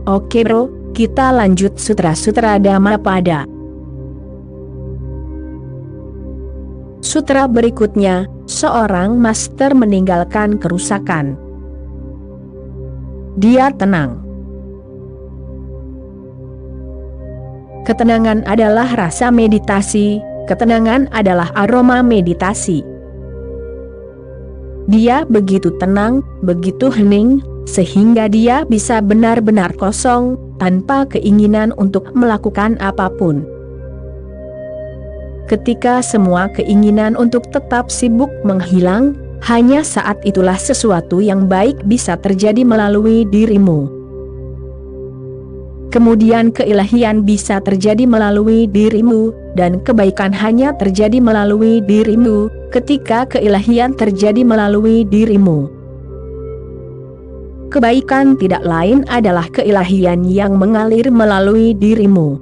Oke bro, kita lanjut Sutra-Sutra Dhammapada. Sutra berikutnya, seorang master meninggalkan kerusakan. Dia tenang. Ketenangan adalah rasa meditasi, ketenangan adalah aroma meditasi. Dia begitu tenang, begitu hening, sehingga dia bisa benar-benar kosong, tanpa keinginan untuk melakukan apapun. Ketika semua keinginan untuk tetap sibuk menghilang, hanya saat itulah sesuatu yang baik bisa terjadi melalui dirimu. Kemudian keilahian bisa terjadi melalui dirimu, dan kebaikan hanya terjadi melalui dirimu, ketika keilahian terjadi melalui dirimu. Kebaikan tidak lain adalah keilahian yang mengalir melalui dirimu.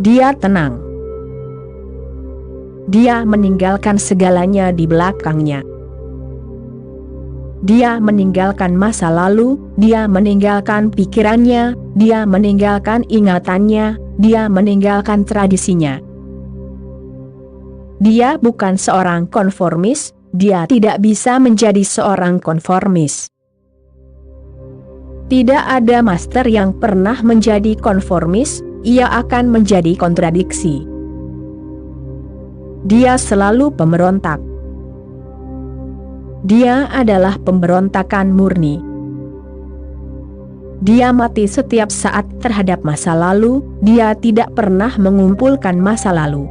Dia tenang. Dia meninggalkan segalanya di belakangnya. Dia meninggalkan masa lalu, dia meninggalkan pikirannya, dia meninggalkan ingatannya, dia meninggalkan tradisinya. Dia bukan seorang konformis, dia tidak bisa menjadi seorang konformis. Tidak ada master yang pernah menjadi konformis, ia akan menjadi kontradiksi. Dia selalu pemberontak. Dia adalah pemberontakan murni. Dia mati setiap saat terhadap masa lalu, dia tidak pernah mengumpulkan masa lalu.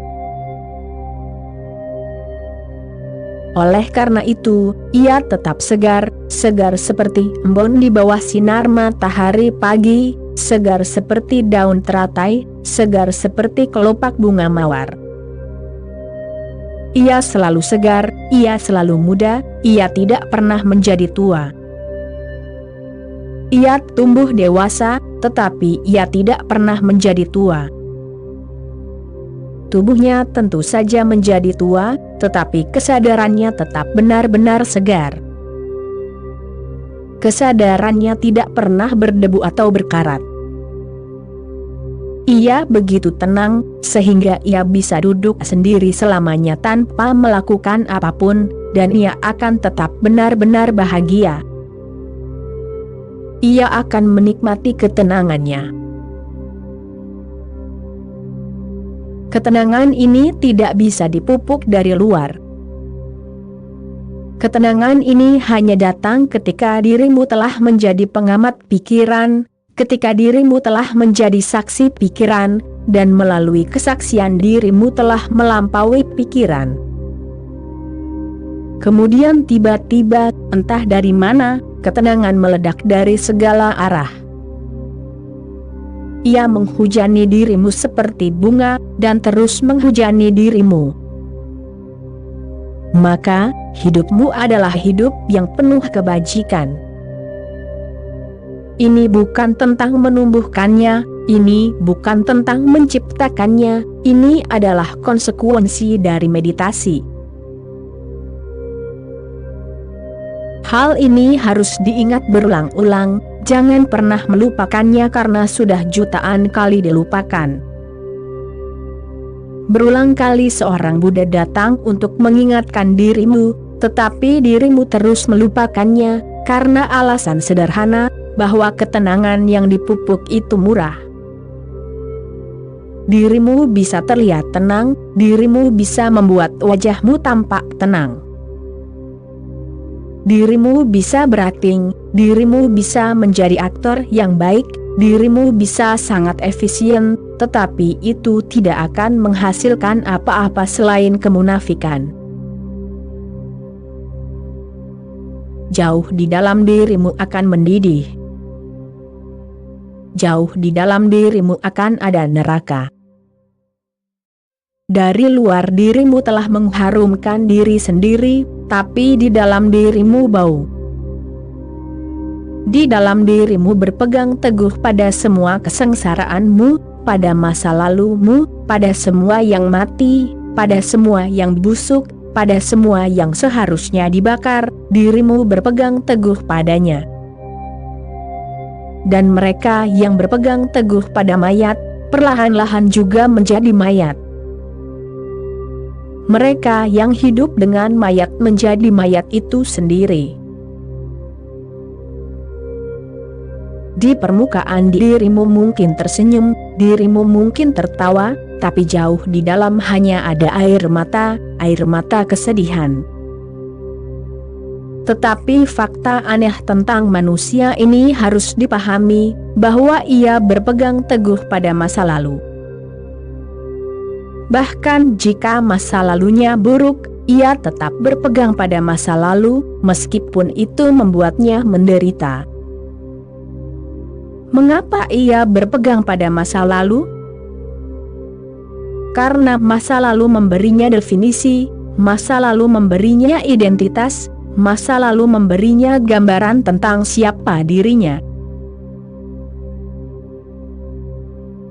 Oleh karena itu, ia tetap segar, segar seperti embun di bawah sinar matahari pagi, segar seperti daun teratai, segar seperti kelopak bunga mawar. Ia selalu segar, ia selalu muda, ia tidak pernah menjadi tua. Ia tumbuh dewasa, tetapi ia tidak pernah menjadi tua. Tubuhnya tentu saja menjadi tua, tetapi kesadarannya tetap benar-benar segar. Kesadarannya tidak pernah berdebu atau berkarat. Ia begitu tenang, sehingga ia bisa duduk sendiri selamanya tanpa melakukan apapun, dan ia akan tetap benar-benar bahagia. Ia akan menikmati ketenangannya. Ketenangan ini tidak bisa dipupuk dari luar. Ketenangan ini hanya datang ketika dirimu telah menjadi pengamat pikiran, ketika dirimu telah menjadi saksi pikiran, dan melalui kesaksian dirimu telah melampaui pikiran. Kemudian tiba-tiba, entah dari mana, ketenangan meledak dari segala arah. Ia menghujani dirimu seperti bunga, dan terus menghujani dirimu. Maka, hidupmu adalah hidup yang penuh kebajikan. Ini bukan tentang menumbuhkannya, ini bukan tentang menciptakannya, ini adalah konsekuensi dari meditasi. Hal ini harus diingat berulang-ulang, jangan pernah melupakannya karena sudah jutaan kali dilupakan. Berulang kali seorang Buddha datang untuk mengingatkan dirimu, tetapi dirimu terus melupakannya, karena alasan sederhana, bahwa ketenangan yang dipupuk itu murah. Dirimu bisa terlihat tenang, dirimu bisa membuat wajahmu tampak tenang. Dirimu bisa berakting, dirimu bisa menjadi aktor yang baik, dirimu bisa sangat efisien, tetapi itu tidak akan menghasilkan apa-apa selain kemunafikan. Jauh di dalam dirimu akan mendidih. Jauh di dalam dirimu akan ada neraka. Dari luar dirimu telah mengharumkan diri sendiri, tapi di dalam dirimu bau. Di dalam dirimu berpegang teguh pada semua kesengsaraanmu, pada masa lalumu, pada semua yang mati, pada semua yang busuk, pada semua yang seharusnya dibakar, dirimu berpegang teguh padanya. dan mereka yang berpegang teguh pada mayat, perlahan-lahan juga menjadi mayat. Mereka yang hidup dengan mayat menjadi mayat itu sendiri. Di permukaan dirimu mungkin tersenyum, dirimu mungkin tertawa, tapi jauh di dalam hanya ada air mata kesedihan. Tetapi fakta aneh tentang manusia ini harus dipahami, bahwa ia berpegang teguh pada masa lalu. Bahkan jika masa lalunya buruk, ia tetap berpegang pada masa lalu, meskipun itu membuatnya menderita. Mengapa ia berpegang pada masa lalu? Karena masa lalu memberinya definisi, masa lalu memberinya identitas, masa lalu memberinya gambaran tentang siapa dirinya.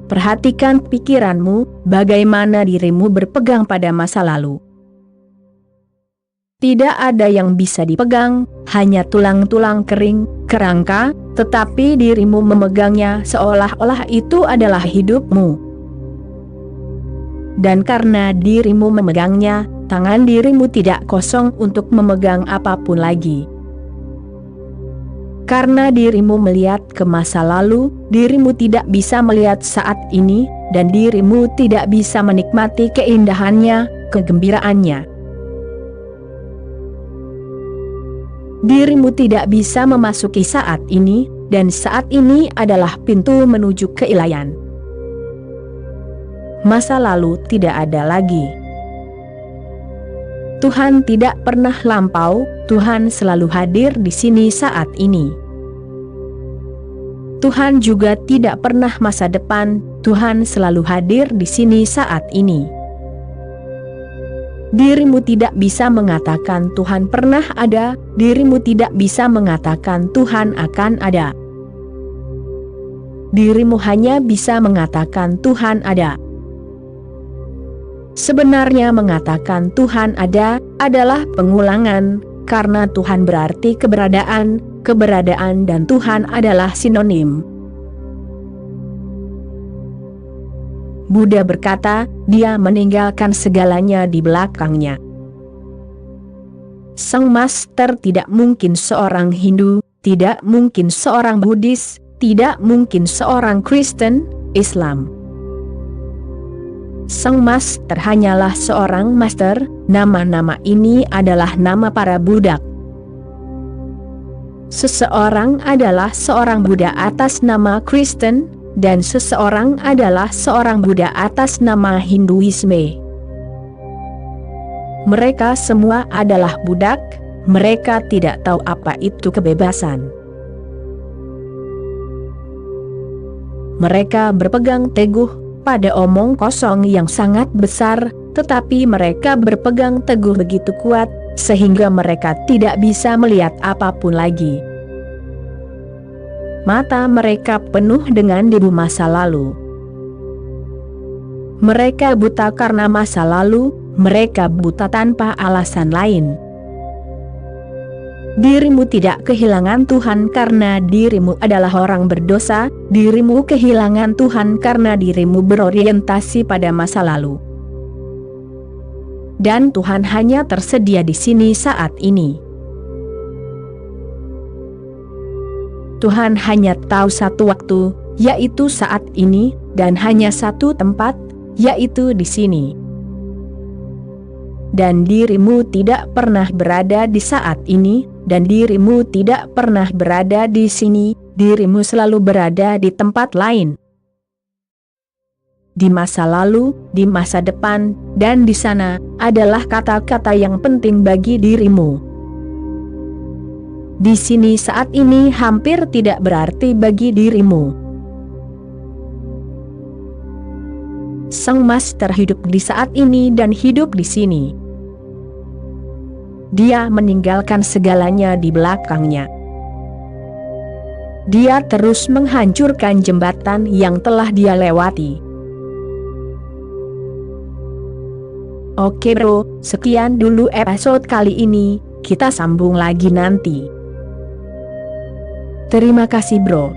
Perhatikan pikiranmu, bagaimana dirimu berpegang pada masa lalu. Tidak ada yang bisa dipegang, hanya tulang-tulang kering, kerangka, tetapi dirimu memegangnya seolah-olah itu adalah hidupmu. Dan karena dirimu memegangnya, tangan dirimu tidak kosong untuk memegang apapun lagi. Karena dirimu melihat ke masa lalu, dirimu tidak bisa melihat saat ini, dan dirimu tidak bisa menikmati keindahannya, kegembiraannya. Dirimu tidak bisa memasuki saat ini, dan saat ini adalah pintu menuju keilahian. Masa lalu tidak ada lagi. Tuhan tidak pernah lampau, Tuhan selalu hadir di sini saat ini. Tuhan juga tidak pernah masa depan, Tuhan selalu hadir di sini saat ini. Dirimu tidak bisa mengatakan Tuhan pernah ada, dirimu tidak bisa mengatakan Tuhan akan ada. Dirimu hanya bisa mengatakan Tuhan ada. Sebenarnya mengatakan Tuhan ada adalah pengulangan, karena Tuhan berarti keberadaan, keberadaan dan Tuhan adalah sinonim. Buddha berkata, dia meninggalkan segalanya di belakangnya. Sang Master tidak mungkin seorang Hindu, tidak mungkin seorang Buddhis, tidak mungkin seorang Kristen, Islam. Sang Master hanyalah seorang master, nama-nama ini adalah nama para budak. Seseorang adalah seorang Buddha atas nama Kristen, dan seseorang adalah seorang Buddha atas nama Hinduisme. Mereka semua adalah budak, mereka tidak tahu apa itu kebebasan. Mereka berpegang teguh pada omong kosong yang sangat besar, tetapi mereka berpegang teguh begitu kuat, sehingga mereka tidak bisa melihat apapun lagi. Mata mereka penuh dengan debu masa lalu. Mereka buta karena masa lalu, mereka buta tanpa alasan lain. Dirimu tidak kehilangan Tuhan karena dirimu adalah orang berdosa, dirimu kehilangan Tuhan karena dirimu berorientasi pada masa lalu. Dan Tuhan hanya tersedia di sini saat ini. Tuhan hanya tahu satu waktu, yaitu saat ini, dan hanya satu tempat, yaitu di sini. Dan dirimu tidak pernah berada di saat ini, dan dirimu tidak pernah berada di sini, dirimu selalu berada di tempat lain. Di masa lalu, di masa depan, dan di sana, adalah kata-kata yang penting bagi dirimu. Di sini saat ini hampir tidak berarti bagi dirimu. Sang Master hidup di saat ini dan hidup di sini. Dia meninggalkan segalanya di belakangnya. Dia terus menghancurkan jembatan yang telah dia lewati. Oke bro, sekian dulu episode kali ini, kita sambung lagi nanti. Terima kasih bro.